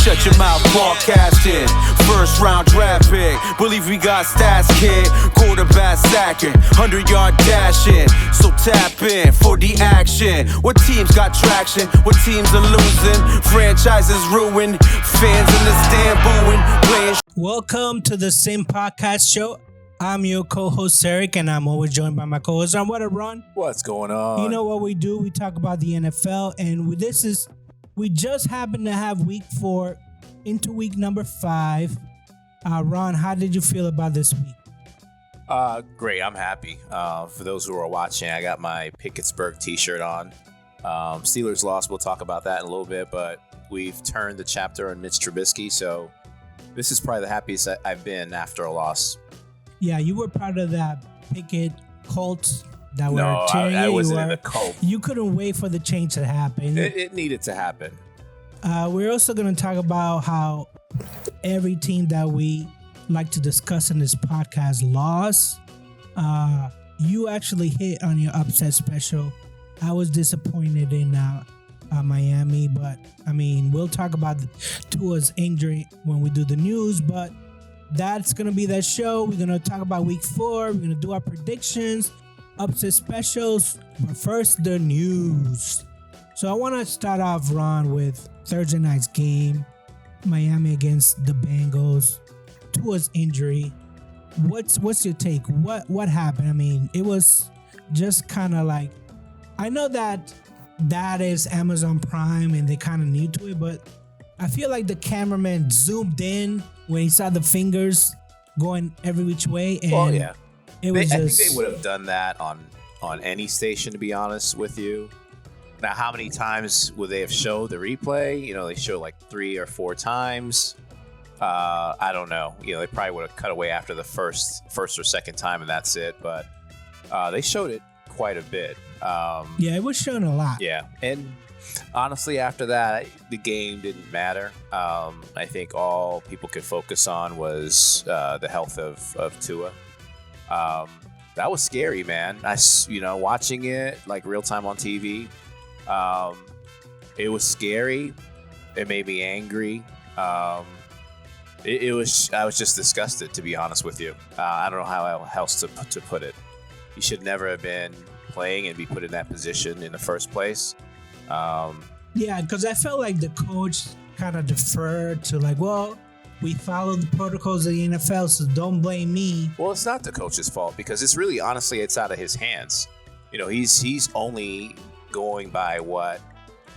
Shut your mouth, broadcasting. First round draft pick. Believe we got stats, kid. Quarterback sacking, 100-yard dashing. So tap in for the action. What teams got traction? What teams are losing? Franchises ruined. Fans in the stand booing. Playing. Welcome to the Sim Podcast Show. I'm your co-host Sirik, and I'm always joined by my co-host Ron. What up, Ron? What's going on? You know what we do? We talk about the NFL, and we just happen to have week 4 into week number 5. Ron, how did you feel about this week? Great. I'm happy. For those who are watching, I got my Pickettsburg t-shirt on. Steelers lost. We'll talk about that in a little bit, but we've turned the chapter on Mitch Trubisky, so this is probably the happiest I've been after a loss. Yeah, you were part of that Pickett cult that were No, cheering you. I wasn't in the cult. You couldn't wait for the change to happen. It needed to happen. We're also going to talk about how every team that we like to discuss in this podcast lost. You actually hit on your upset special. I was disappointed in Miami, but I mean, we'll talk about Tua's injury when we do the news, but that's going to be that show. We're going to talk about week 4. We're going to do our predictions, upset specials, but first, the news. So I want to start off, Ron, with Thursday night's game, Miami against the Bengals. Tua's injury. What's your take? What happened? I mean, it was just kind of like, I know that is Amazon Prime and they kind of new to it, but I feel like the cameraman zoomed in when he saw the fingers going every which way. And well, yeah. It was I think they would have done that on any station, to be honest with you. Now, how many times would they have showed the replay? You know, they showed like 3 or 4 times. I don't know. You know, they probably would have cut away after the first or second time, and that's it. But they showed it quite a bit. Yeah, it was shown a lot. Yeah, and honestly, after that, the game didn't matter. I think all people could focus on was the health of Tua. That was scary, man. Watching it like real time on TV. It was scary. It made me angry. I was just disgusted, to be honest with you. I don't know how else to put it. He should never have been playing and be put in that position in the first place. Yeah, because I felt like the coach kind of deferred to like, well, we follow the protocols of the NFL, so don't blame me. Well, it's not the coach's fault because it's really, honestly, it's out of his hands. You know, he's only going by what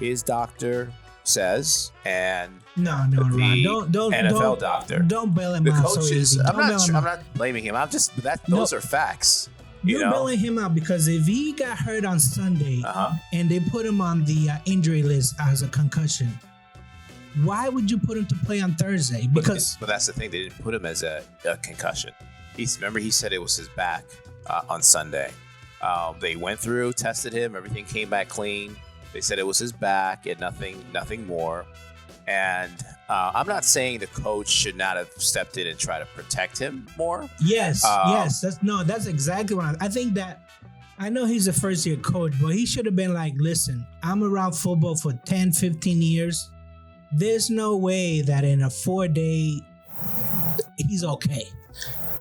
his doctor says and no, Ron, don't NFL doctor. Don't bail him the out coaches, so easy. I'm not blaming him. Those are facts. You're bailing him out because if he got hurt on Sunday and they put him on the injury list as a concussion, why would you put him to play on Thursday? Because but that's the thing. They didn't put him as a concussion. Remember he said it was his back on Sunday. They went through, tested him. Everything came back clean. They said it was his back and nothing more. And I'm not saying the coach should not have stepped in and tried to protect him more. Yes. That's exactly what I think. That I know he's a first-year coach, but he should have been like, listen, I'm around football for 10, 15 years. There's no way that in a 4-day, he's okay.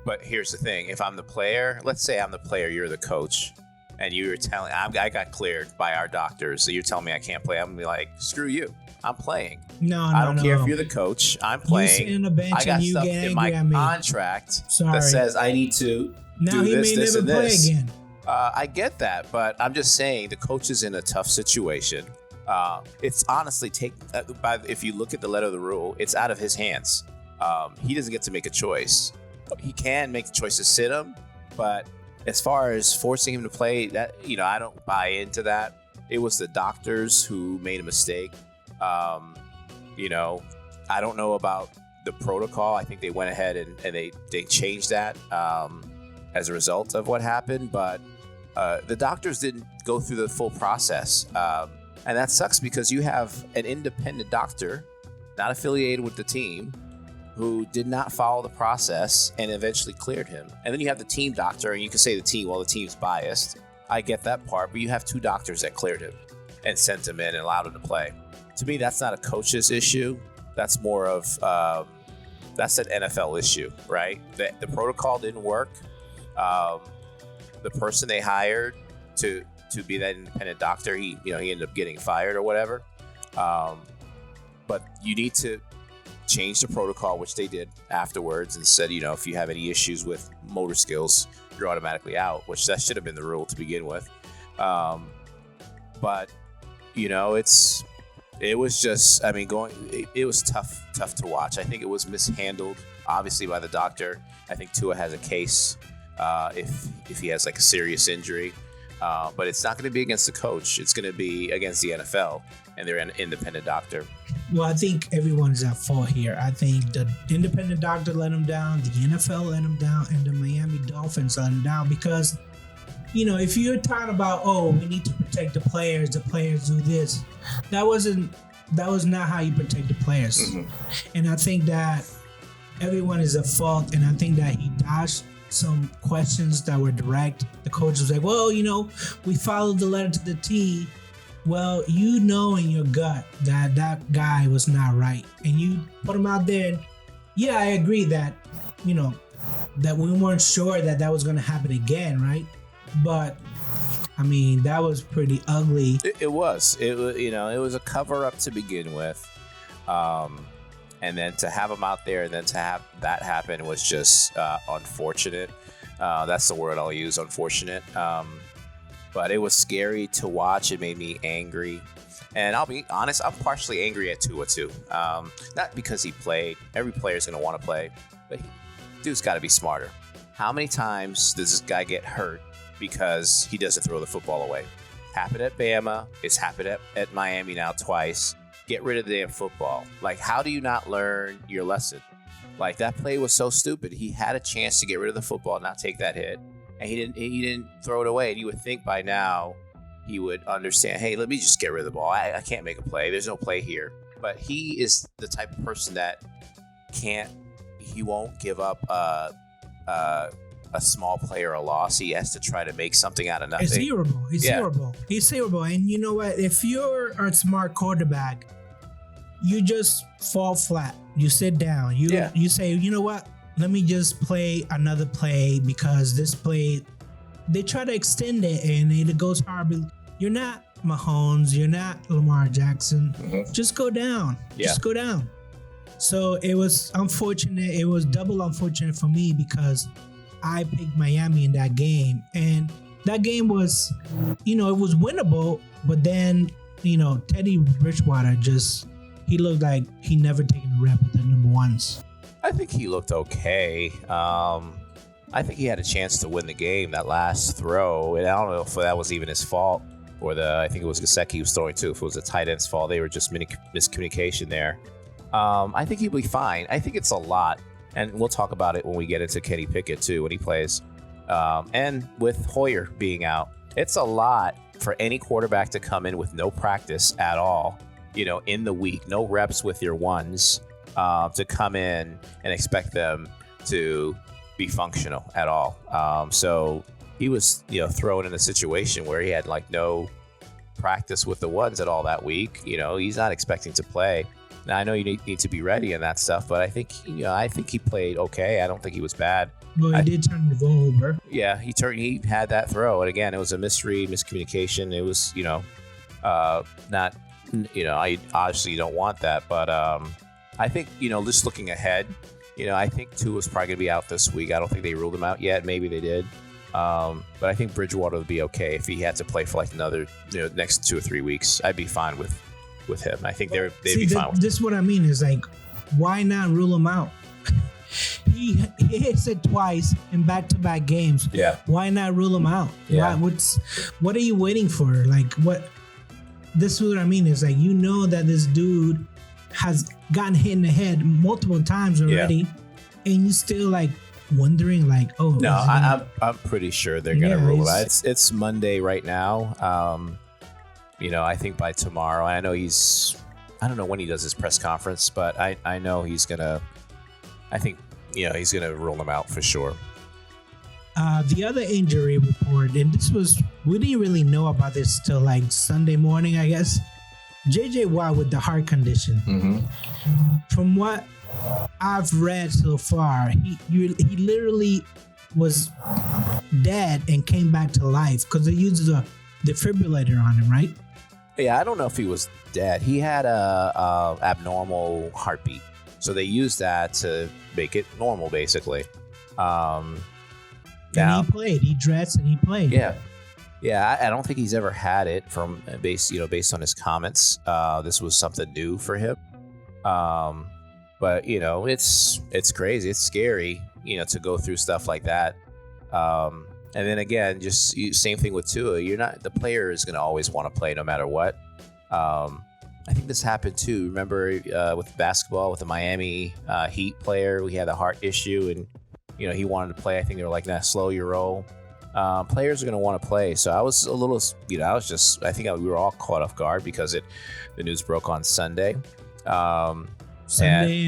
But here's the thing. If I'm the player, let's say I'm the player, you're the coach, and you were telling, I got cleared by our doctors, so you're telling me I can't play. I'm going to be like, screw you. I'm playing. I don't care if you're the coach. I'm playing. You sit on the bench I got and you stuff get in my angry at me. Contract that says I need to now do he this, may this, never and play this. again. I get that, but I'm just saying the coach is in a tough situation. It's honestly if you look at the letter of the rule, it's out of his hands. He doesn't get to make a choice. He can make the choice to sit him, but as far as forcing him to play, that I don't buy into that. It was the doctors who made a mistake. I don't know about the protocol. I think they went ahead and they changed that as a result of what happened, but the doctors didn't go through the full process. And that sucks because you have an independent doctor, not affiliated with the team, who did not follow the process and eventually cleared him. And then you have the team doctor, and you can say the team's biased. I get that part, but you have 2 doctors that cleared him and sent him in and allowed him to play. To me, that's not a coach's issue. That's more of that's an NFL issue, right? The protocol didn't work. The person they hired to be that independent doctor, he ended up getting fired or whatever. But you need to change the protocol, which they did afterwards, and said, if you have any issues with motor skills, you're automatically out, which that should have been the rule to begin with. But it was just, it was tough to watch. I think it was mishandled, obviously, by the doctor. I think Tua has a case if he has like a serious injury. But it's not going to be against the coach. It's going to be against the NFL and their independent doctor. Well, I think everyone's at fault here. I think the independent doctor let him down, the NFL let him down, and the Miami Dolphins let him down because, if you're talking about, we need to protect the players do this, that was not how you protect the players. Mm-hmm. And I think that everyone is at fault, and I think that he dodged some questions that were direct. The coach was like, well, we followed the letter to the T. Well, in your gut that guy was not right. And you put him out there. And yeah, I agree that, that we weren't sure that was going to happen again, right? But, that was pretty ugly. It was. It was a cover-up to begin with. And then to have him out there and then to have that happen was just unfortunate. That's the word I'll use, unfortunate. But it was scary to watch. It made me angry. And I'll be honest, I'm partially angry at Tua too. Not because he played. Every player is going to want to play. But dude's got to be smarter. How many times does this guy get hurt because he doesn't throw the football away? Happened at Bama. It's happened at Miami now twice. Get rid of the damn football. Like, how do you not learn your lesson? Like, that play was so stupid. He had a chance to get rid of the football, not take that hit, and he didn't throw it away. And you would think by now he would understand, hey, let me just get rid of the ball. I can't make a play. There's no play here. But he is the type of person that he won't give up a small play or a loss. He has to try to make something out of nothing. It's hearable. He's hearable. And you know what? If you're a smart quarterback, you just fall flat. You sit down. You say, you know what? Let me just play another play because this play, they try to extend it and it goes hard. You're not Mahomes. You're not Lamar Jackson. Mm-hmm. Just go down. Yeah. Just go down. So it was unfortunate. It was double unfortunate for me because I picked Miami in that game. And that game was, it was winnable. But then, Teddy Bridgewater he looked like he never taken a rep at the number ones. I think he looked okay. I think he had a chance to win the game, that last throw. And I don't know if that was even his fault or I think it was Gesicki who was throwing too. If it was the tight end's fault, they were just miscommunication there. I think he'll be fine. I think it's a lot. And we'll talk about it when we get into Kenny Pickett too, when he plays. And with Hoyer being out, it's a lot for any quarterback to come in with no practice at all, in the week, no reps with your ones, to come in and expect them to be functional at all. So he was, thrown in a situation where he had like no practice with the ones at all that week. He's not expecting to play. Now, I know you need to be ready and that stuff, but I think he played okay. I don't think he was bad. Well, he did turn the ball over. Yeah, he had that throw, and again, it was a miscommunication. It was, not, I obviously don't want that, but I think, just looking ahead, I think Tua's probably going to be out this week. I don't think they ruled him out yet. Maybe they did. But I think Bridgewater would be okay if he had to play for like another, next 2 or 3 weeks. I'd be fine with him. I think they'd be fine with this. What I mean is like, why not rule him out? He hits it twice in back-to-back games. Yeah. Why not rule him out? Yeah. What are you waiting for? Like, what? This is what I mean is like, that this dude has gotten hit in the head multiple times already, and you still like wondering like, oh no, I'm pretty sure they're gonna rule it out. It's Monday right now. I think by tomorrow. I know I don't know when he does his press conference, but I know he's gonna. I think he's gonna rule them out for sure. The other injury report, and we didn't really know about this till like Sunday morning, I guess. JJ Watt with the heart condition. Mm-hmm. From what I've read so far, he literally was dead and came back to life because they used a defibrillator on him, right? Yeah, I don't know if he was dead. He had a abnormal heartbeat, so they used that to make it normal, basically. And he played. He dressed and he played. Yeah. I don't think he's ever had it from based on his comments. This was something new for him. But it's crazy. It's scary, to go through stuff like that. And then again, just same thing with Tua. The player is going to always want to play no matter what. I think this happened too. Remember with basketball with the Miami Heat player, we had a heart issue and he wanted to play. I think they were like, nah, slow your roll. Players are going to want to play. So I was a little, I think we were all caught off guard because the news broke on Sunday. And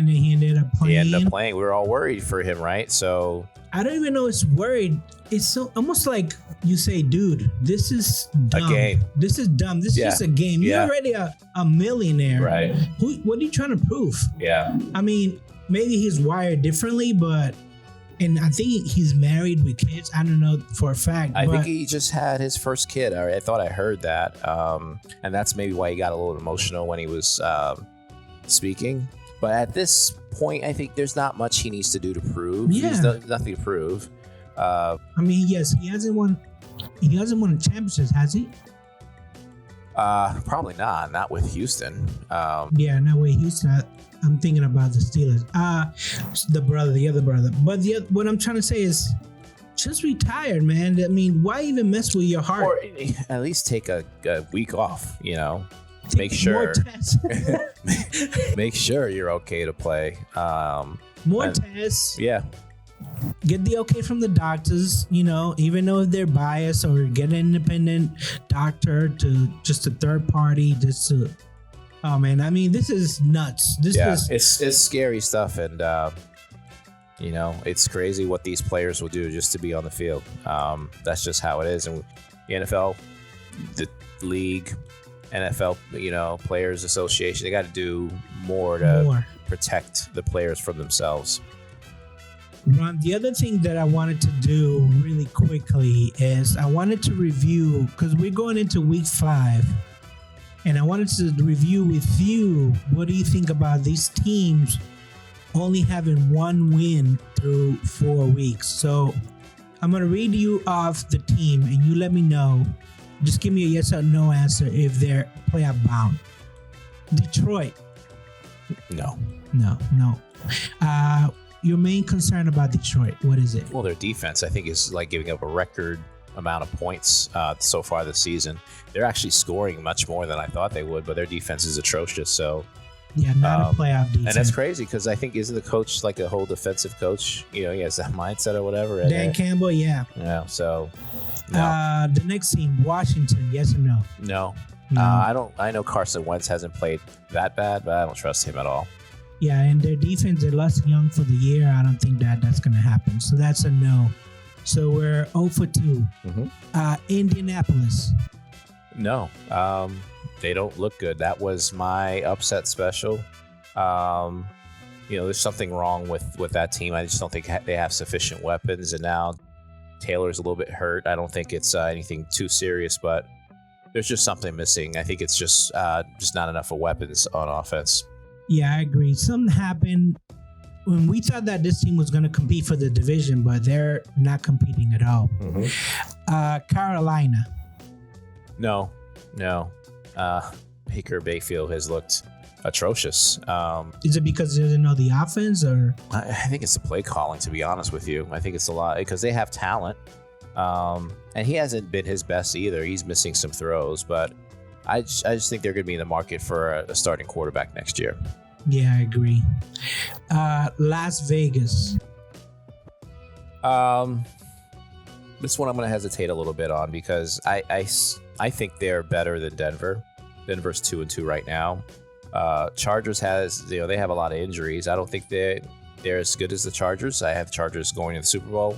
he ended up playing. He ended up playing. We were all worried for him, right? So I don't even know it's worried. It's so almost like you say, dude, this is dumb. A game. This is dumb. This is just a game. You're already a millionaire. Right. What are you trying to prove? Yeah. I mean, maybe he's wired differently, and I think he's married with kids. I don't know for a fact. I think he just had his first kid. I thought I heard that. And that's maybe why he got a little emotional when he was speaking. But at this point, I think there's not much he needs to do to prove. Yeah. There's nothing to prove. I mean, yes, he hasn't won a championship, has he? Probably not. Not with Houston. Not with Houston. I'm thinking about the Steelers. The other brother. But what I'm trying to say is, just retire, man. I mean, why even mess with your heart? Or at least take a week off. Make sure make sure you're okay to play. More tests. Yeah. Get the okay from the doctors, even though they're biased, or get an independent doctor to just a third party just to. Oh man, I mean, this is nuts. It's scary stuff, and it's crazy what these players will do just to be on the field. That's just how it is, and the NFL, the league, NFL, Players Association, they got to do more to protect the players from themselves. Ron, the other thing that I wanted to do really quickly is I wanted to review, because we're going into week 5, and I wanted to review with you, what do you think about these teams only having one win through 4 weeks? So I'm going to read you off the team, and you let me know. Just give me a yes or no answer if they're playoff bound. Detroit. No. Your main concern about Detroit, what is it? Well, their defense, I think, is like giving up a record amount of points so far this season. They're actually scoring much more than I thought they would, but their defense is atrocious. So not a playoff defense. And that's crazy because I think, isn't the coach like a whole defensive coach? He has that mindset or whatever. Dan Campbell, yeah. Yeah. So no. The next team, Washington, yes or no? No. I know Carson Wentz hasn't played that bad, but I don't trust him at all. Yeah, and their defense, they're less young for the year. I don't think that's going to happen. So that's a no. So we're 0 for 2. Mm-hmm. Indianapolis. No. They don't look good. That was my upset special. There's something wrong with that team. I just don't think they have sufficient weapons. And now Taylor's a little bit hurt. I don't think it's anything too serious, but there's just something missing. I think it's just not enough of weapons on offense. Yeah, I agree. Something happened when we thought that this team was going to compete for the division, but they're not competing at all. Mm-hmm. Carolina. No. Baker Mayfield has looked atrocious. Is it because they didn't know the offense, or? I think it's the play calling, to be honest with you. I think it's a lot because they have talent. And he hasn't been his best either. He's missing some throws, but I just think they're going to be in the market for a starting quarterback next year. Yeah, I agree. Las Vegas. This one I'm going to hesitate a little bit on because I think they're better than Denver. Denver's 2-2 right now. Chargers they have a lot of injuries. I don't think they're as good as the Chargers. I have Chargers going to the Super Bowl.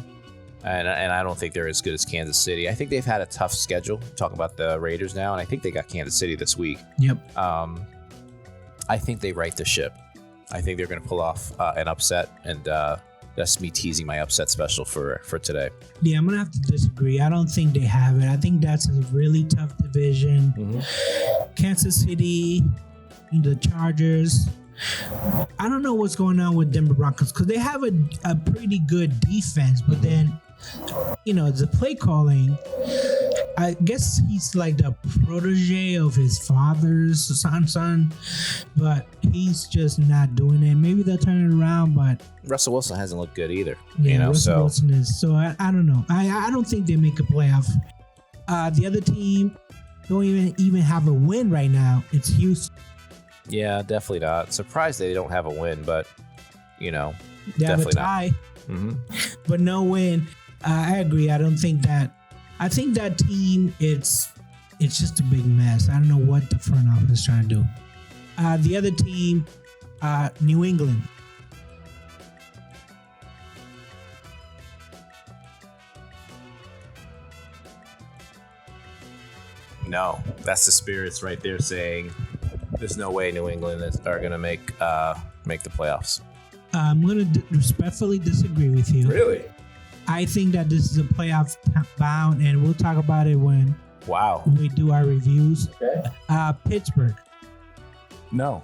And I don't think they're as good as Kansas City. I think they've had a tough schedule. Talking about the Raiders now, and I think they got Kansas City this week. Yep. I think they right the ship. I think they're going to pull off an upset, and that's me teasing my upset special for today. Yeah, I'm going to have to disagree. I don't think they have it. I think that's a really tough division. Mm-hmm. Kansas City, the Chargers. I don't know what's going on with Denver Broncos because they have a pretty good defense, but then, the play calling, I guess he's like the protege of his father's son, but he's just not doing it. Maybe they'll turn it around, but Russell Wilson hasn't looked good either. Yeah, Russell Wilson is. So I don't know. I don't think they make a playoff. The other team don't even have a win right now. It's Houston. Yeah, definitely not. Surprised they don't have a win, but they definitely have a tie, but no win. I agree. I think that team, it's just a big mess. I don't know what the front office is trying to do. The other team, New England. No, that's the spirits right there saying there's no way New England are going to make the playoffs. I'm going to respectfully disagree with you. Really? I think that this is a playoff bound, and we'll talk about it when we do our reviews. Okay. Pittsburgh. No,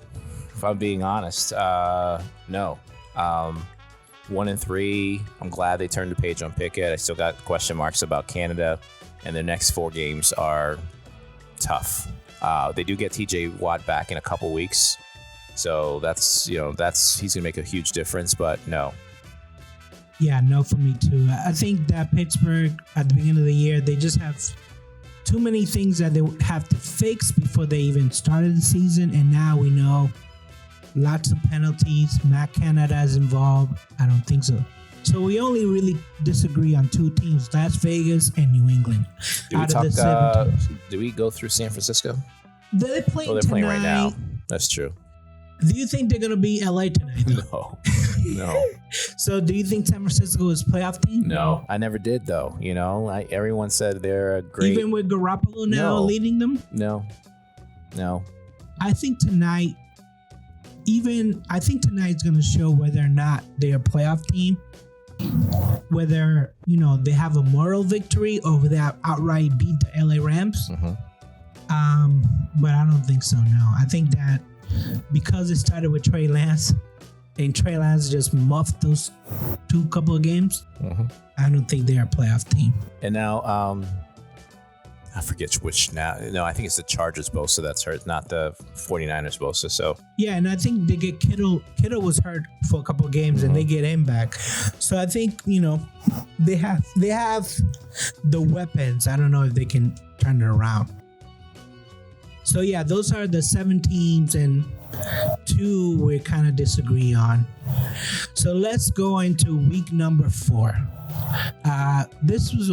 if I'm being honest, no. 1-3. I'm glad they turned the page on Pickett. I still got question marks about Canada, and their next 4 games are tough. They do get TJ Watt back in a couple weeks, so that's he's gonna make a huge difference. But no. Yeah, no for me too. I think that Pittsburgh at the beginning of the year, they just have too many things that they have to fix before they even started the season, and now we know lots of penalties. Matt Canada is involved. I don't think so. So we only really disagree on 2 teams: Las Vegas and New England. Do we go through San Francisco? They're playing playing right now. That's true. Do you think they're going to beat LA tonight? No. So do you think San Francisco is a playoff team? No. I never did, though. Everyone said they're a great... Even with Garoppolo now leading them? No. I think tonight's going to show whether or not they're a playoff team. Whether, they have a moral victory or whether they outright beat the LA Rams. Mm-hmm. But I don't think so, no. I think that because it started with Trey Lance, and Trey Lance just muffed those couple of games, I don't think they're a playoff team. And now, I forget which now. No, I think it's the Chargers Bosa that's hurt, not the 49ers Bosa. So yeah, and I think they get Kittle. Kittle was hurt for a couple of games, and they get him back. So I think they have the weapons. I don't know if they can turn it around. So yeah, those are the 7 teams, and 2 we kind of disagree on. So let's go into week number 4. This was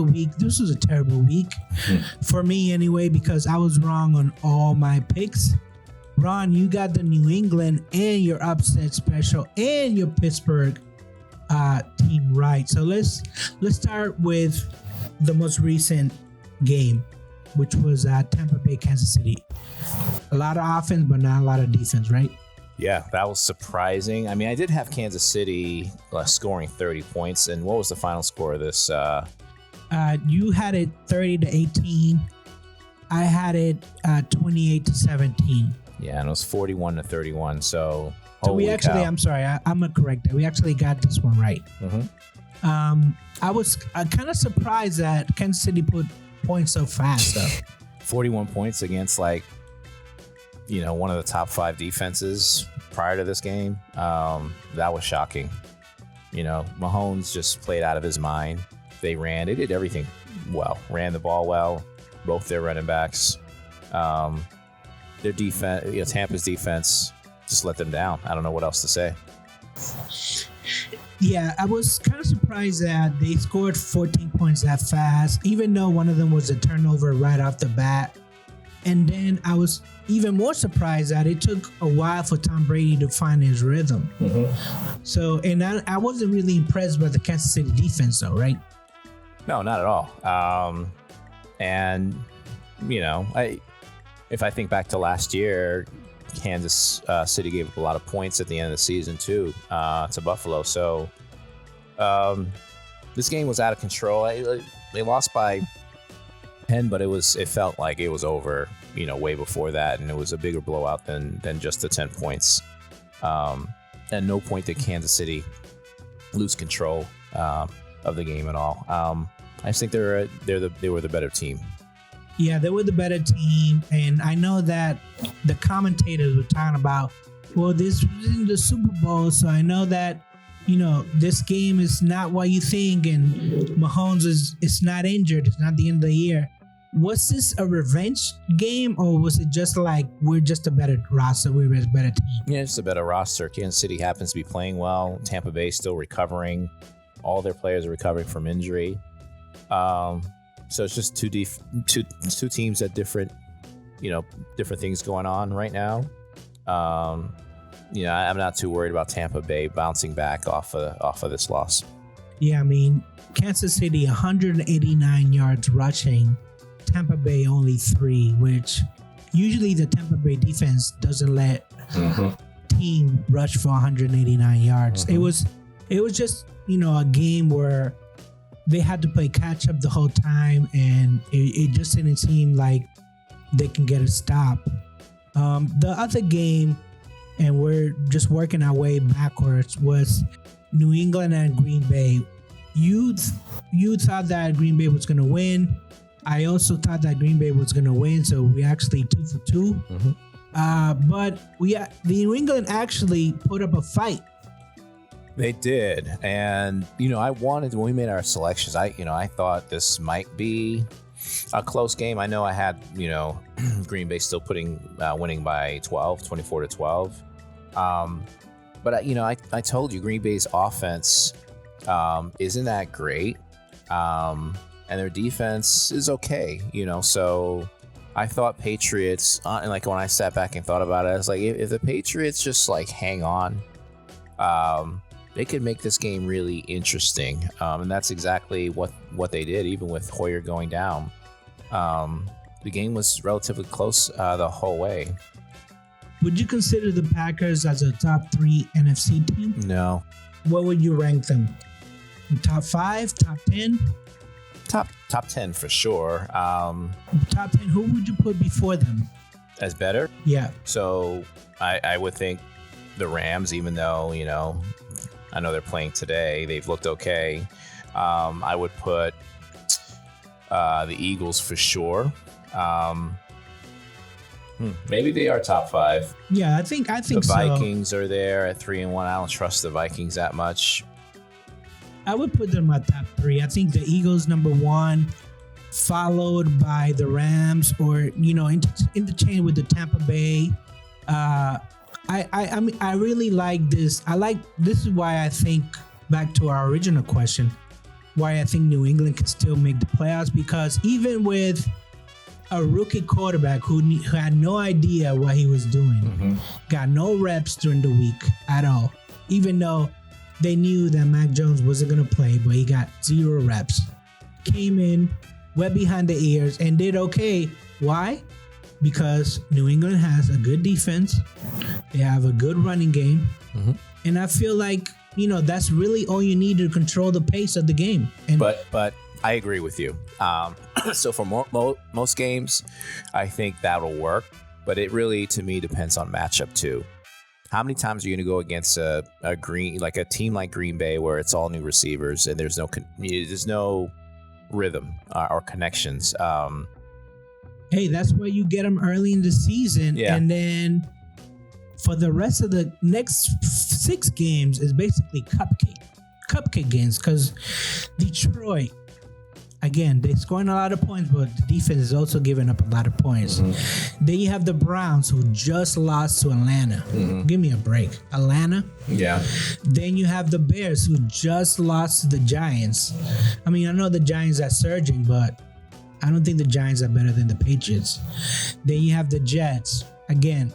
a terrible week for me anyway, because I was wrong on all my picks. Ron, you got the New England and your upset special and your Pittsburgh team right. So let's start with the most recent game, which was Tampa Bay, Kansas City. A lot of offense, but not a lot of defense, right? Yeah, that was surprising. I mean, I did have Kansas City scoring 30 points. And what was the final score of this? You had it 30-18. I had it 28-17. Yeah, and it was 41-31. So we actually, I'm sorry, I'm going to correct that. We actually got this one right. I was kind of surprised that Kansas City put points so fast, though. 41 points against one of the top 5 defenses prior to this game. That was shocking. Mahomes just played out of his mind. They did everything well. Ran the ball well. Both their running backs. Their defense, Tampa's defense, just let them down. I don't know what else to say. Yeah, I was kind of surprised that they scored 14 points that fast, even though one of them was a turnover right off the bat. And then I was even more surprised that it took a while for Tom Brady to find his rhythm. So, and I wasn't really impressed by the Kansas City defense, though, right? No, not at all. And if I think back to last year, Kansas City gave up a lot of points at the end of the season too to Buffalo. So this game was out of control. They lost by 10, but it felt like it was over, way before that, and it was a bigger blowout than just the 10 points. At no point did Kansas City lose control of the game at all. I just think they were the better team. Yeah, they were the better team, and I know that the commentators were talking about, well, this was in the Super Bowl, so I know that this game is not what you think, and Mahomes is not injured. It's not the end of the year. Was this a revenge game, or was it just like we're just a better roster, we're a better team? Yeah, it's a better roster. Kansas City happens to be playing well. Tampa Bay still recovering. All their players are recovering from injury. So it's just two teams at different things going on right now. I'm not too worried about Tampa Bay bouncing back off of this loss. Yeah, I mean, Kansas City 189 yards rushing, Tampa Bay only 3, which usually the Tampa Bay defense doesn't let team rush for 189 yards. Mm-hmm. It was just a game where they had to play catch up the whole time, and it just didn't seem like they can get a stop. The other game, and we're just working our way backwards, was New England and Green Bay. You thought that Green Bay was going to win. I also thought that Green Bay was going to win, so we actually 2 for 2. Mm-hmm. But the New England actually put up a fight. They did, and I wanted, when we made our selections, I thought this might be a close game. I know I had Green Bay still winning by 24-12. But I told you Green Bay's offense isn't that great, and their defense is okay. So I thought Patriots, and like when I sat back and thought about it, I was like, if the Patriots just like hang on, they could make this game really interesting, and that's exactly what they did. Even with Hoyer going down, the game was relatively close the whole way. Would you consider the Packers as a top 3 NFC team? No. What would you rank them? Top 5? Top 10? Top 10 for sure. Top 10. Who would you put before them? As better? Yeah. So I would think the Rams, even though I know they're playing today, they've looked okay. I would put the Eagles for sure. Maybe they are top 5. Yeah, I think the Vikings are there at 3-1. I don't trust the Vikings that much. I would put them at top 3. I think the Eagles number 1, followed by the Rams, or interchange with the Tampa Bay. I mean, I really like this. This is why I think, back to our original question, why I think New England can still make the playoffs, because even with a rookie quarterback who had no idea what he was doing, got no reps during the week at all, even though they knew that Mac Jones wasn't going to play, but he got 0 reps, came in, wet behind the ears, and did okay. Why? Because New England has a good defense. They have a good running game. And I feel like, that's really all you need to control the pace of the game. But I agree with you. So for most games, I think that'll work. But it really, to me, depends on matchup too. How many times are you going to go against a team like Green Bay, where it's all new receivers and there's no rhythm or connections? Hey, that's why you get them early in the season. Yeah. And then for the rest of the next 6 games is basically cupcake games, because Detroit, again, they're scoring a lot of points, but the defense is also giving up a lot of points. Then you have the Browns, who just lost to Atlanta. Give me a break. Atlanta? Yeah. Then you have the Bears, who just lost to the Giants. I mean, I know the Giants are surging, but I don't think the Giants are better than the Patriots. Then you have the Jets. Again,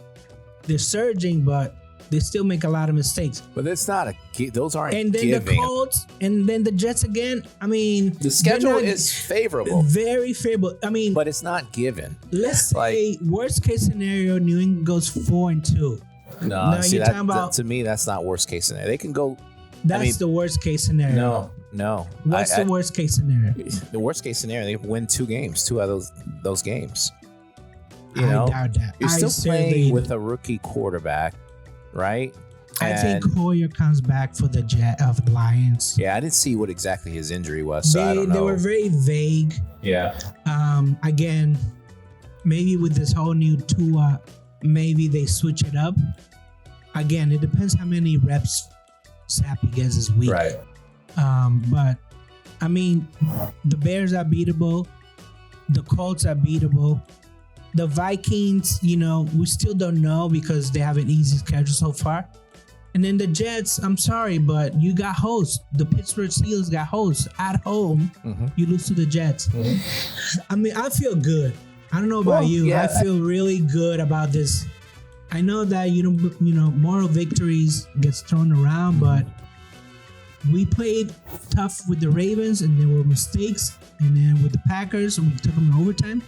they're surging, but They still make a lot of mistakes. But it's not those aren't And then giving. the Colts, and then the Jets again. I mean, The schedule is favorable, very favorable. I mean, but it's not given. let's say worst case scenario, New England goes 4-2. No, Now see you're that, talking about to me that's not worst case scenario. They can go. that's the worst case scenario. No. What's the worst case scenario? The worst case scenario, they win 2 games, 2 out of those games. I doubt that. You're still playing with a rookie quarterback, right? I think Hoyer comes back for the Lions. Yeah, I didn't see what exactly his injury was, so I don't know. They were very vague. Yeah. Again, maybe with this whole new Tua, maybe they switch it up. Again, it depends how many reps Sappy gets this week. Right. But I mean, the Bears are beatable. The Colts are beatable. The Vikings, we still don't know because they have an easy schedule so far. And then the Jets, I'm sorry, but you got hosts. The Pittsburgh Steelers got hosts at home. Mm-hmm. You lose to the Jets. Mm-hmm. I mean, I feel good. I don't know about you. Yeah, I feel really good about this. I know that moral victories gets thrown around, but we played tough with the Ravens, and there were mistakes. And then with the Packers, we took them in overtime.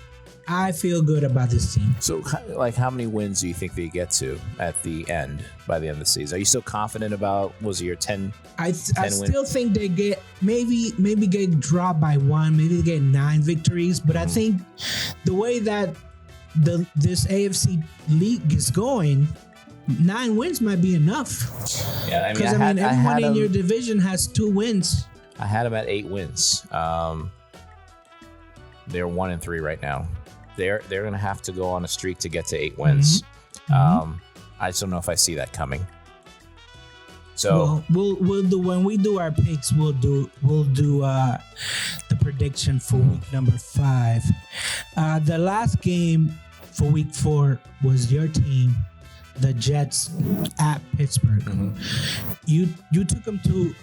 I feel good about this team. So, how many wins do you think they get to at the end, by the end of the season? Are you still confident about, was it your 10 I still think they get, maybe get dropped by 1, maybe they get 9 victories. But I think the way that this AFC league is going, 9 wins might be enough. Yeah, because everyone in your division has 2 wins. I had them at 8 wins. They're 1-3 right now. They're going to have to go on a streak to get to 8 wins. Mm-hmm. I just don't know if I see that coming. So we'll do, when we do our picks, we'll do the prediction for week number 5. The last game for week 4 was your team, the Jets at Pittsburgh. Mm-hmm. You took them to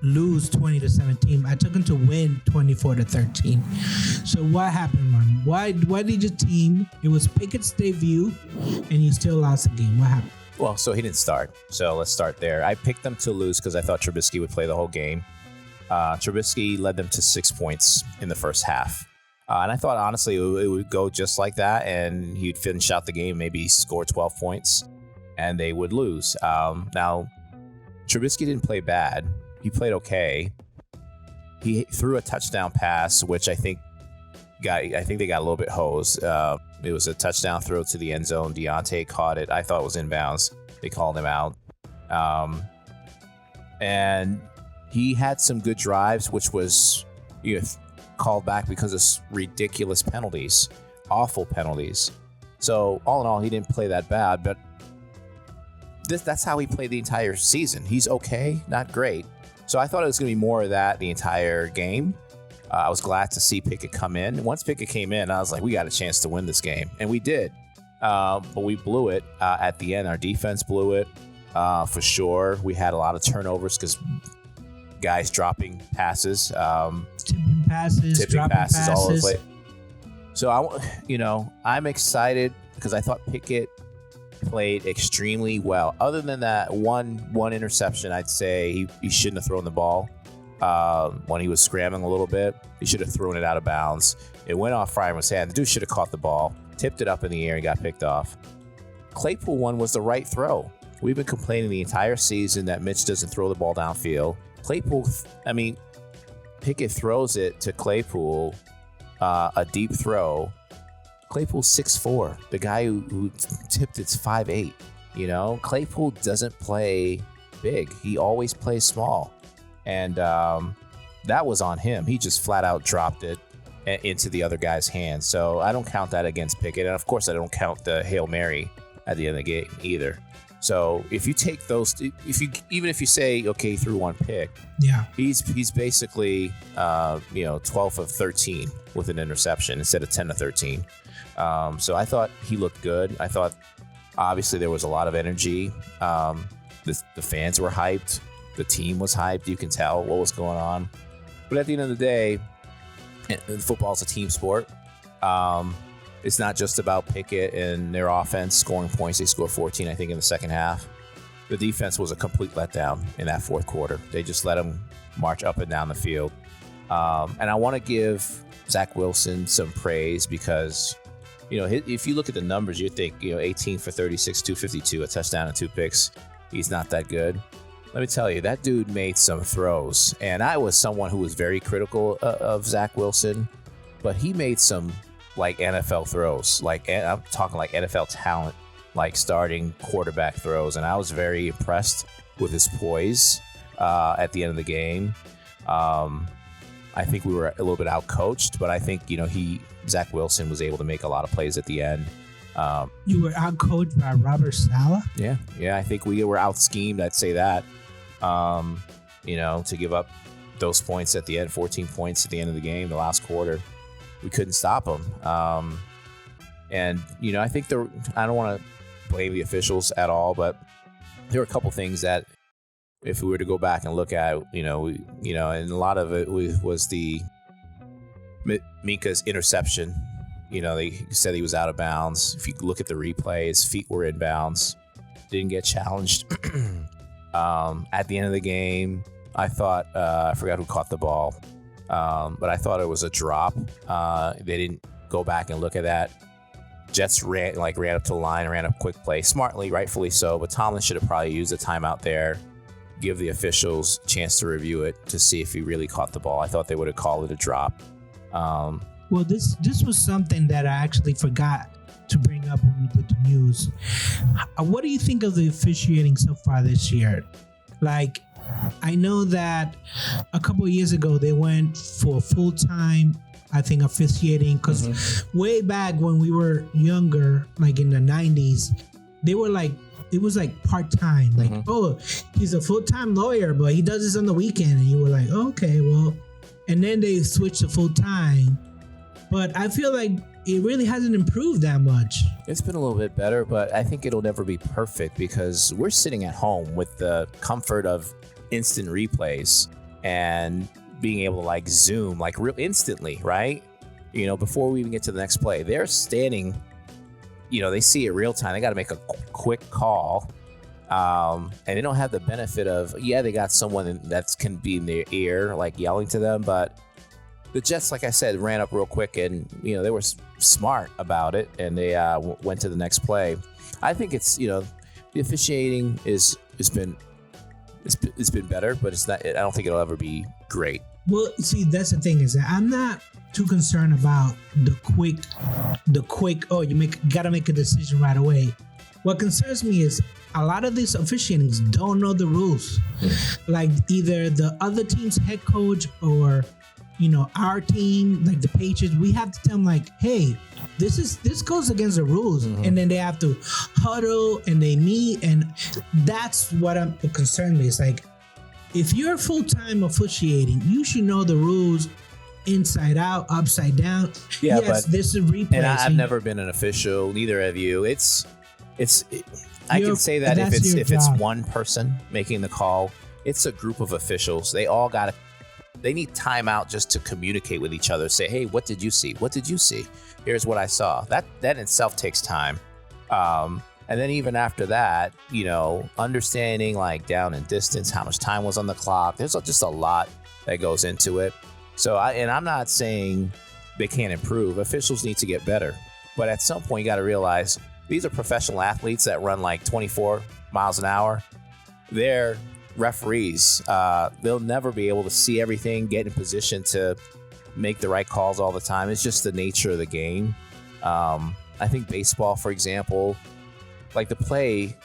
lose 20-17. I took them to win 24-13. So what happened, Ron? Why did your team? It was Pickett's debut, and you still lost the game. What happened? Well, so he didn't start. So let's start there. I picked them to lose because I thought Trubisky would play the whole game. Trubisky led them to 6 points in the first half. And I thought, honestly, it would go just like that, and he'd finish out the game, maybe score 12 points, and they would lose. Now, Trubisky didn't play bad. He played okay. He threw a touchdown pass, which I think they got a little bit hosed. It was a touchdown throw to the end zone. Deontay caught it. I thought it was inbounds. They called him out. And he had some good drives, which was called back because of ridiculous penalties, awful penalties. So all in all, he didn't play that bad, but that's how he played the entire season. He's okay, not great. So I thought it was going to be more of that the entire game. I was glad to see Pickett come in. Once Pickett came in, I was like, we got a chance to win this game. And we did. But we blew it at the end. Our defense blew it for sure. We had a lot of turnovers because guys dropping passes. Tipping passes, all over the place. So, I'm excited because I thought Pickett played extremely well. Other than that one interception, I'd say he shouldn't have thrown the ball when he was scrambling a little bit. He should have thrown it out of bounds. It went off Fryman's hand. The dude should have caught the ball, tipped it up in the air, and got picked off. Claypool one was the right throw. We've been complaining the entire season that Mitch doesn't throw the ball downfield. Pickett throws it to Claypool, a deep throw. Claypool's 6'4". The guy who tipped it's 5'8". Claypool doesn't play big. He always plays small. And that was on him. He just flat out dropped it into the other guy's hands. So I don't count that against Pickett. And of course, I don't count the Hail Mary at the end of the game either. So if you take those, even if you say, okay, he threw one pick, yeah, he's basically 12 of 13 with an interception instead of 10 of 13. So I thought he looked good. I thought obviously there was a lot of energy. The fans were hyped. The team was hyped. You can tell what was going on. But at the end of the day, football is a team sport. It's not just about Pickett and their offense scoring points. They scored 14, I think, in the second half. the defense was a complete letdown in that fourth quarter. They just let them march up and down the field. And I want to give Zach Wilson some praise because, if you look at the numbers, you think, 18 for 36, 252, a touchdown and 2 picks. He's not that good. Let me tell you, that dude made some throws. And I was someone who was very critical of Zach Wilson, but he made some like NFL throws. I'm talking like NFL talent, like starting quarterback throws. And I was very impressed with his poise at the end of the game. I think we were a little bit out-coached, but I think, Zach Wilson was able to make a lot of plays at the end. You were out-coached by Robert Saleh? Yeah, I think we were out-schemed, I'd say that. To give up those points at the end, 14 points at the end of the game, the last quarter. We couldn't stop them. I think I don't want to blame the officials at all, but there were a couple things that if we were to go back and look at, and a lot of it was the Minka's interception. They said he was out of bounds. If you look at the replay, his feet were in bounds. Didn't get challenged. At the end of the game, I thought, I forgot who caught the ball, but I thought it was a drop. They didn't go back and look at that. Jets ran up to the line, ran a quick play, smartly, rightfully so, but Tomlin should have probably used a timeout there, give the officials a chance to review it to see if he really caught the ball. I thought they would have called it a drop. Well, this was something that I actually forgot to bring up when we did the news. What do you think of the officiating so far this year? Like, I know that a couple of years ago they went for full-time, I think, officiating, because way back when we were younger, like in the 90s, they were like, it was like part-time, like, oh, he's a full-time lawyer, but he does this on the weekend. And you were like, oh, okay, well, and then they switched to full-time. But I feel like it really hasn't improved that much. It's been a little bit better, but I think it'll never be perfect because we're sitting at home with the comfort of instant replays and being able to like zoom like real instantly, right? Before we even get to the next play, they're standing, they see it real time. They got to make a quick call. And they don't have the benefit of, they got someone that can be in their ear, like yelling to them, but the Jets, like I said, ran up real quick and, they were smart about it and they went to the next play. I think it's, the officiating it's been better, but it's not, I don't think it'll ever be great. Well, see, that's the thing is that I'm not too concerned about the quick, you gotta make a decision right away. What concerns me is a lot of these officiatings don't know the rules. Like either the other team's head coach or our team, like the Patriots, we have to tell them like, hey, this goes against the rules. And then they have to huddle and they meet, and that's what I'm concerned with. It's like, if you're full-time officiating, you should know the rules inside out, upside down. Yeah, yes, but this is replay. And I've never been an official, neither have you. I can say that if it's one person making the call, it's a group of officials. They need time out just to communicate with each other. Say, hey, what did you see? What did you see? Here's what I saw. That in itself takes time. And then even after that, understanding like down and distance, how much time was on the clock. There's just a lot that goes into it. So I'm not saying they can't improve. Officials need to get better. But at some point, you got to realize these are professional athletes that run like 24 miles an hour. They're referees. They'll never be able to see everything, get in position to make the right calls all the time. It's just the nature of the game. I think baseball, for example, like the play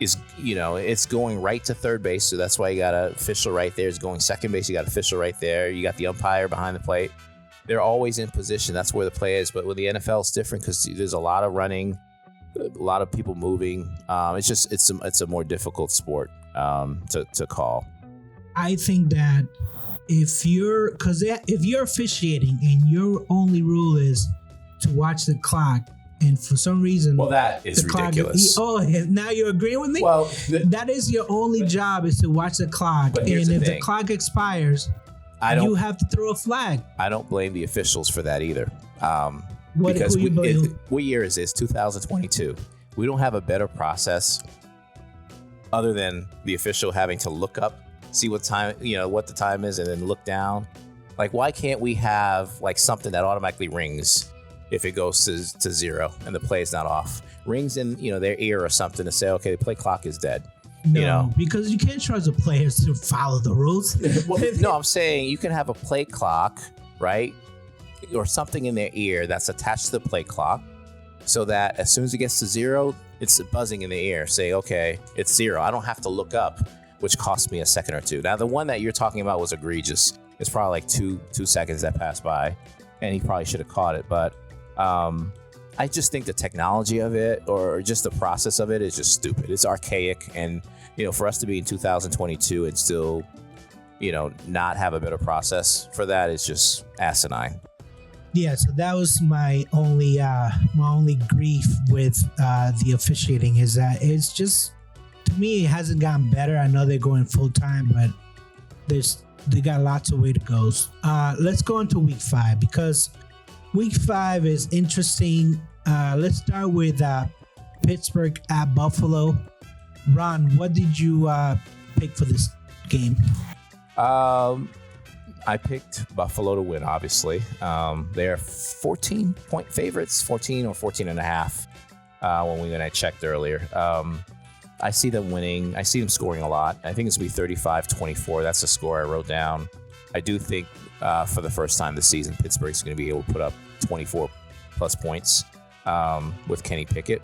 is, it's going right to third base. So that's why you got an official right there. It's going second base. You got an official right there. You got the umpire behind the plate. They're always in position. That's where the play is. But with the NFL, it's different because there's a lot of running, a lot of people moving. It's a more difficult sport to call. I think that if you're officiating and your only rule is to watch the clock, and for some reason, that is ridiculous. Now you're agreeing with me? Well, that is your only job, is to watch the clock. And if the clock expires, you have to throw a flag. I don't blame the officials for that either. What year is this? 2022. We don't have a better process other than the official having to look up, see what time, what the time is, and then look down. Like, why can't we have like something that automatically rings if it goes to zero and the play is not off? Rings in, their ear or something to say, okay, the play clock is dead. No, because you can't trust the players to follow the rules. No, I'm saying you can have a play clock, right? Or something in their ear that's attached to the play clock so that as soon as it gets to zero, it's buzzing in the ear. Say, okay, it's zero. I don't have to look up, which cost me a second or two. Now, the one that you're talking about was egregious. It's probably like two seconds that passed by, and he probably should have caught it. But I just think the technology of it or just the process of it is just stupid. It's archaic. And, for us to be in 2022 and still, not have a better process for that is just asinine. Yeah, so that was my only grief with the officiating is that it's just, to me, it hasn't gotten better. I know they're going full time, but they got lots of way to go. Let's go into week 5 because week 5 is interesting. Let's start with Pittsburgh at Buffalo. Ron, what did you pick for this game? I picked Buffalo to win, obviously. They're 14-point favorites, 14 or 14 and a half when I checked earlier. I see them winning. I see them scoring a lot. I think it's going to be 35-24. That's the score I wrote down. I do think for the first time this season, Pittsburgh's going to be able to put up 24-plus points with Kenny Pickett.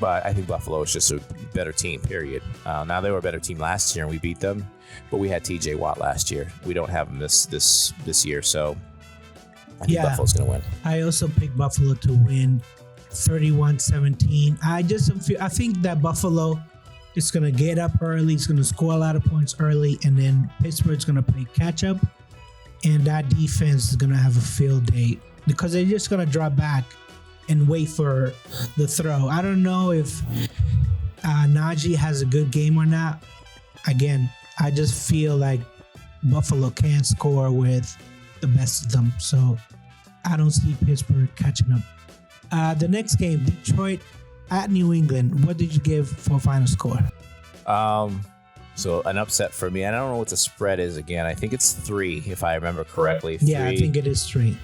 But I think Buffalo is just a better team, period. Now, they were a better team last year, and we beat them. But we had T.J. Watt last year. We don't have him this year, so I think Buffalo's going to win. I also picked Buffalo to win 31-17. I think that Buffalo is going to get up early. It's going to score a lot of points early, and then Pittsburgh's going to play catch-up, and that defense is going to have a field day because they're just going to drop back and wait for the throw. I don't know if Najee has a good game or not. Again, I just feel like Buffalo can't score with the best of them. So I don't see Pittsburgh catching up. The next game, Detroit at New England. What did you give for final score? So an upset for me. I don't know what the spread is again. I think it's 3, if I remember correctly. 3, I think it is 3.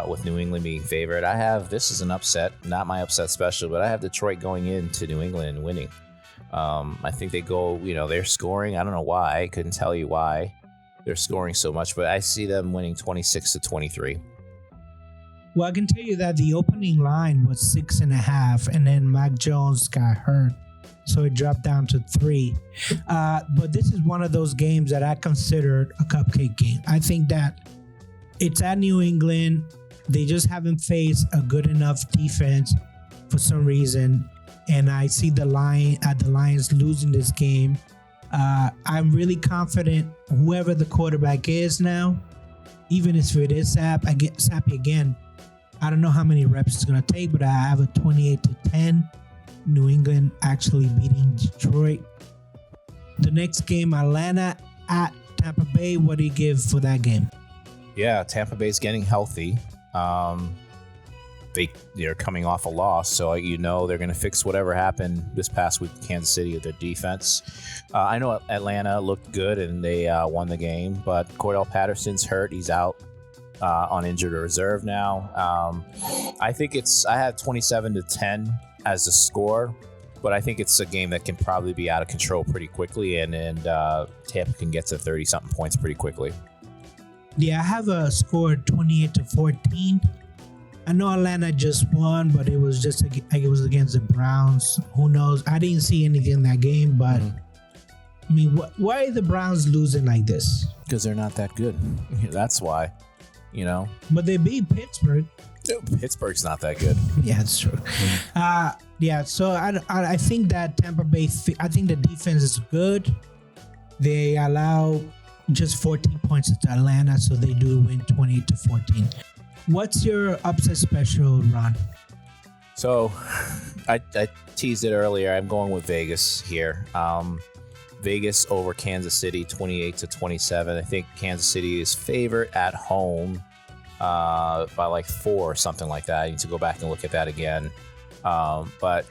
With New England being favored. This is an upset, not my upset special, but I have Detroit going into New England and winning. I think they go, they're scoring. I don't know why. I couldn't tell you why they're scoring so much, but I see them winning 26-23. Well, I can tell you that the opening line was 6.5, and then Mac Jones got hurt, so it dropped down to 3. But this is one of those games that I considered a cupcake game. I think that it's at New England. They just haven't faced a good enough defense for some reason, and I see the Lions losing this game. I'm really confident whoever the quarterback is now, even if it is Sappy again, I don't know how many reps it's going to take, but I have a 28-10. New England actually beating Detroit. The next game, Atlanta at Tampa Bay. What do you give for that game? Yeah, Tampa Bay's getting healthy. They're coming off a loss, so they're going to fix whatever happened this past week in Kansas City with their defense. I know Atlanta looked good and they won the game, but Cordell Patterson's hurt. He's out on injured reserve now. I have 27-10 as the score, but I think it's a game that can probably be out of control pretty quickly, and Tampa can get to 30-something points pretty quickly. Yeah, I have a score 28-14. I know Atlanta just won, but it was against the Browns. Who knows? I didn't see anything in that game, but I mean, why are the Browns losing like this? Because they're not that good. That's why, But they beat Pittsburgh. Pittsburgh's not that good. Yeah, it's true. So I think that Tampa Bay, I think the defense is good. They allow just 14 points to Atlanta, so they do win 28-14. What's your upset special, Ron? So I teased it earlier. I'm going with Vegas here. Vegas over Kansas City, 28-27. I think Kansas City is favored at home by like 4 or something like that. I need to go back and look at that again. But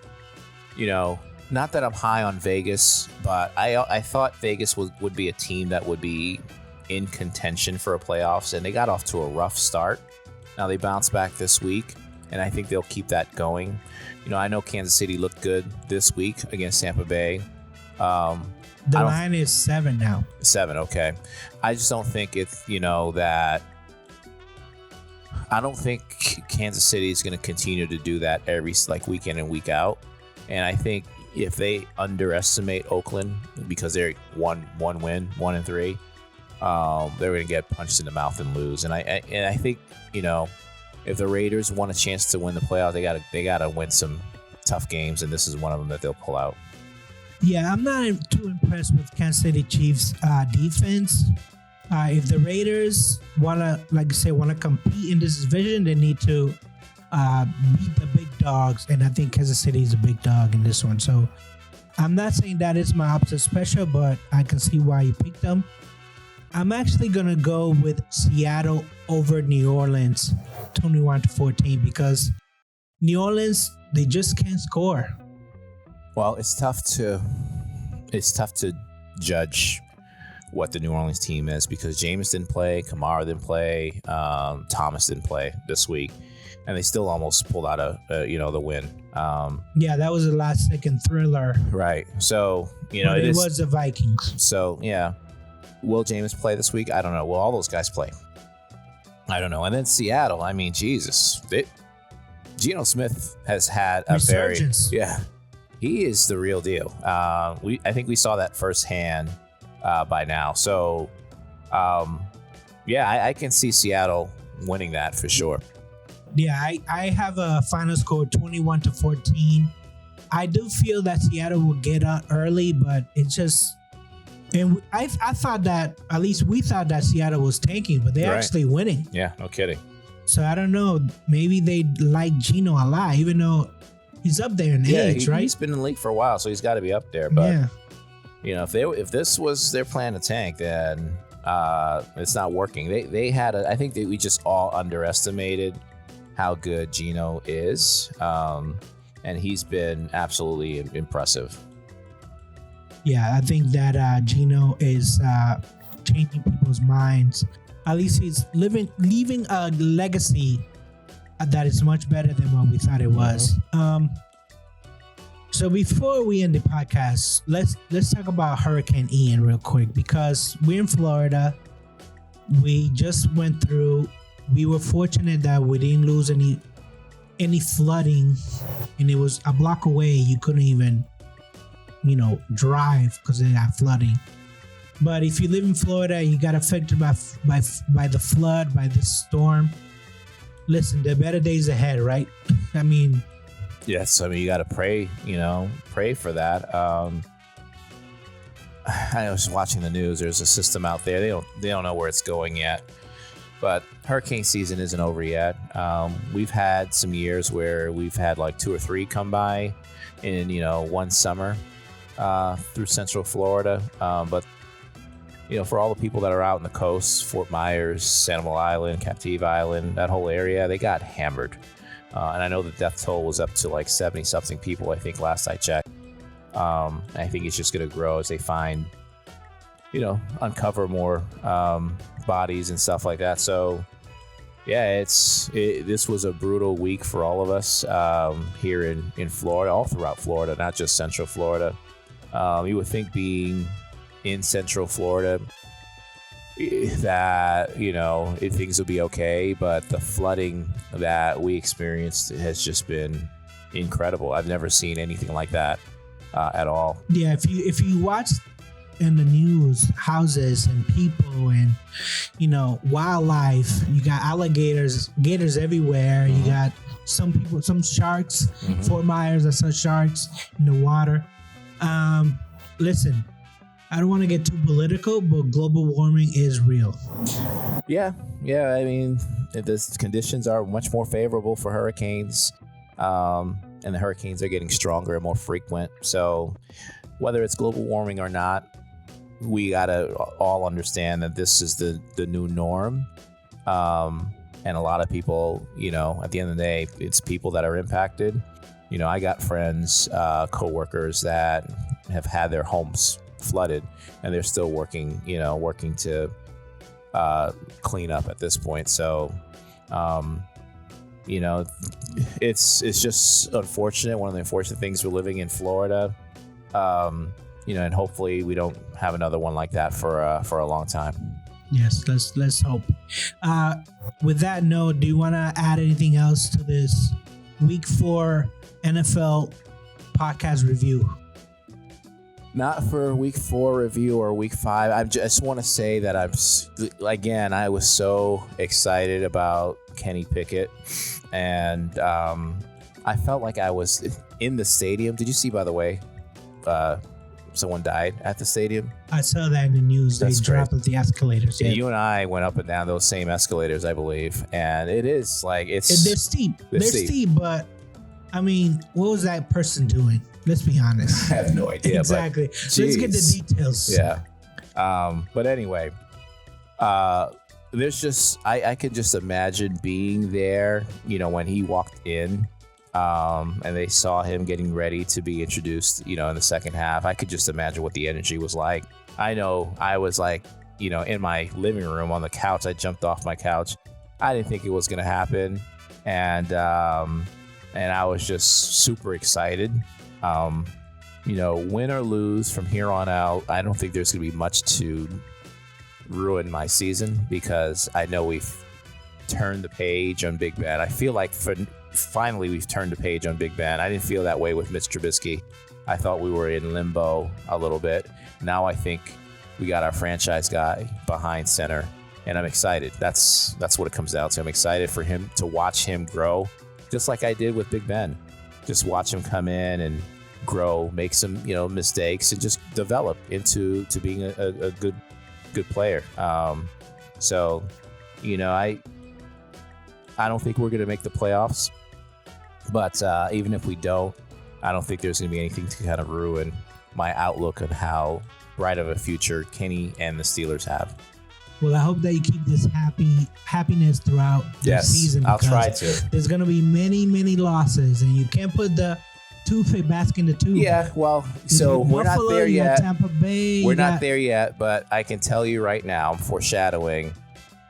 not that I'm high on Vegas, but I thought Vegas would be a team that would be in contention for a playoffs, and they got off to a rough start. Now they bounced back this week, and I think they'll keep that going. I know Kansas City looked good this week against Tampa Bay. The line is 7 now. 7, okay. I just don't think it's, that... I don't think Kansas City is going to continue to do that every week in and week out. And I think if they underestimate Oakland because they're one win, 1-3, they're going to get punched in the mouth and lose. And I think if the Raiders want a chance to win the playoff, they gotta win some tough games, and this is one of them that they'll pull out. Yeah, I'm not too impressed with Kansas City Chiefs defense. If the Raiders wanna compete in this division, they need to beat the big dogs, and I think Kansas City is a big dog in this one. So I'm not saying that is my upset special, but I can see why you picked them. I'm actually gonna go with Seattle over New Orleans, 21-14, because New Orleans, they just can't score. Well, it's tough to judge what the New Orleans team is because Jameis didn't play, Kamara didn't play, Thomas didn't play this week, and they still almost pulled out the win. Yeah, that was a last-second thriller. Right. So but it was the Vikings. So yeah, will Jameis play this week? I don't know. Will all those guys play? I don't know. And then Seattle. I mean, Jesus, Geno Smith has had a resurgence. He is the real deal. I think we saw that firsthand by now. So, I can see Seattle winning that for sure. Yeah, I have a final score 21-14. I do feel that Seattle will get out early, but it's just, and I thought that, at least we thought that Seattle was tanking, but they're actually winning. Yeah, no kidding. So I don't know. Maybe they like Geno a lot, even though he's up there in age, right? He's been in the league for a while, so he's got to be up there. But if this was their plan to tank, then it's not working. They had I think that we just all underestimated how good Geno is, and he's been absolutely impressive. Yeah, I think that Geno is changing people's minds. At least he's leaving a legacy that is much better than what we thought it was. So before we end the podcast, let's talk about Hurricane Ian real quick, because we're in Florida. We just went through. We were fortunate that we didn't lose any flooding, and it was a block away. You couldn't even drive because of that flooding. But if you live in Florida, you got affected by the flood, by the storm. Listen, there are better days ahead, right? I mean, yes. I mean, you got to pray for that. I was watching the news. There's a system out there. They don't know where it's going yet. But hurricane season isn't over yet. We've had some years where we've had like 2 or 3 come by in one summer through Central Florida. But for all the people that are out on the coast, Fort Myers, Sanibel Island, Captive Island, that whole area, they got hammered. And I know the death toll was up to like 70-something people, I think, last I checked. I think it's just going to grow as they find, uncover more bodies and stuff like that. So, yeah, this was a brutal week for all of us here in Florida, all throughout Florida, not just Central Florida. You would think being in Central Florida that things will be okay, but the flooding that we experienced has just been incredible. I've never seen anything like that at all. Yeah, if you watch in the news, houses and people and wildlife, you got gators everywhere. You got some sharks. Fort Myers, I saw sharks in the water. Listen, I don't want to get too political, but global warming is real. Yeah. I mean, the conditions are much more favorable for hurricanes, and the hurricanes are getting stronger and more frequent. So whether it's global warming or not, we gotta all understand that this is the new norm. And a lot of people, at the end of the day, it's people that are impacted. I got friends, coworkers that have had their homes flooded, and they're still working to clean up at this point. So, it's just unfortunate. One of the unfortunate things, we're living in Florida, and hopefully we don't have another one like that for a long time. Yes, let's hope. With that note, do you want to add anything else to this Week 4 NFL podcast review? Not for Week 4 review or Week 5. I just want to say that I was so excited about Kenny Pickett, and I felt like I was in the stadium. Did you see, by the way, someone died at the stadium? I saw that in the news. They dropped the escalators. Yeah, you and I went up and down those same escalators, I believe, and it is like they're steep. They're steep, but I mean, what was that person doing? Let's be honest. I have no idea. Exactly. But, let's get the details. Yeah. But anyway, there's just I could just imagine being there, when he walked in, and they saw him getting ready to be introduced, in the second half. I could just imagine what the energy was like. I know I was like, in my living room on the couch. I jumped off my couch. I didn't think it was going to happen, and I was just super excited. Win or lose from here on out, I don't think there's going to be much to ruin my season, because I know we've turned the page on Big Ben. I feel like finally we've turned the page on Big Ben. I didn't feel that way with Mitch Trubisky. I thought we were in limbo a little bit. Now I think we got our franchise guy behind center, and I'm excited. That's what it comes down to. I'm excited for him to watch him grow, just like I did with Big Ben. Just watch him come in and grow, make some mistakes, and just develop into being a good player. So I don't think we're going to make the playoffs, but even if we don't, I don't think there's going to be anything to kind of ruin my outlook on how bright of a future Kenny and the Steelers have. Well, I hope that you keep this happiness throughout the season. I'll try to. There's going to be many, many losses, and you can't put the two-fit basket in the two. Yeah, well, so we're not there yet. Tampa Bay. We're not there yet, but I can tell you right now, I'm foreshadowing,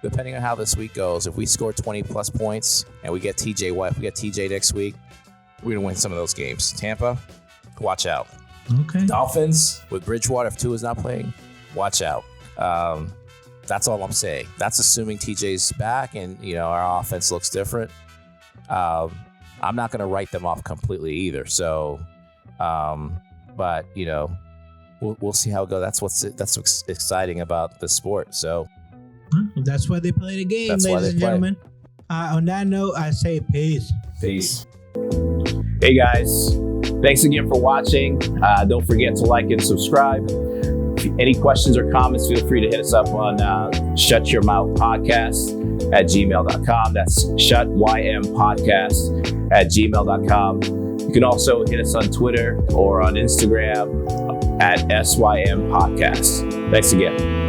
depending on how this week goes, if we score 20-plus points and we get TJ Watt, if we get TJ next week, we're going to win some of those games. Tampa, watch out. Okay. Dolphins, with Bridgewater, if Tua's not playing, watch out. That's all I'm saying. That's assuming TJ's back and, our offense looks different. I'm not going to write them off completely either. So, but, we'll see how it goes. That's what's exciting about the sport. So that's why they play the game, ladies and gentlemen. On that note, I say peace. Peace. Hey, guys. Thanks again for watching. Don't forget to like and subscribe. Any questions or comments, feel free to hit us up on shutyourmouthpodcast@gmail.com. That's shutympodcast@gmail.com. You can also hit us on Twitter or on Instagram @sympodcast. Thanks again.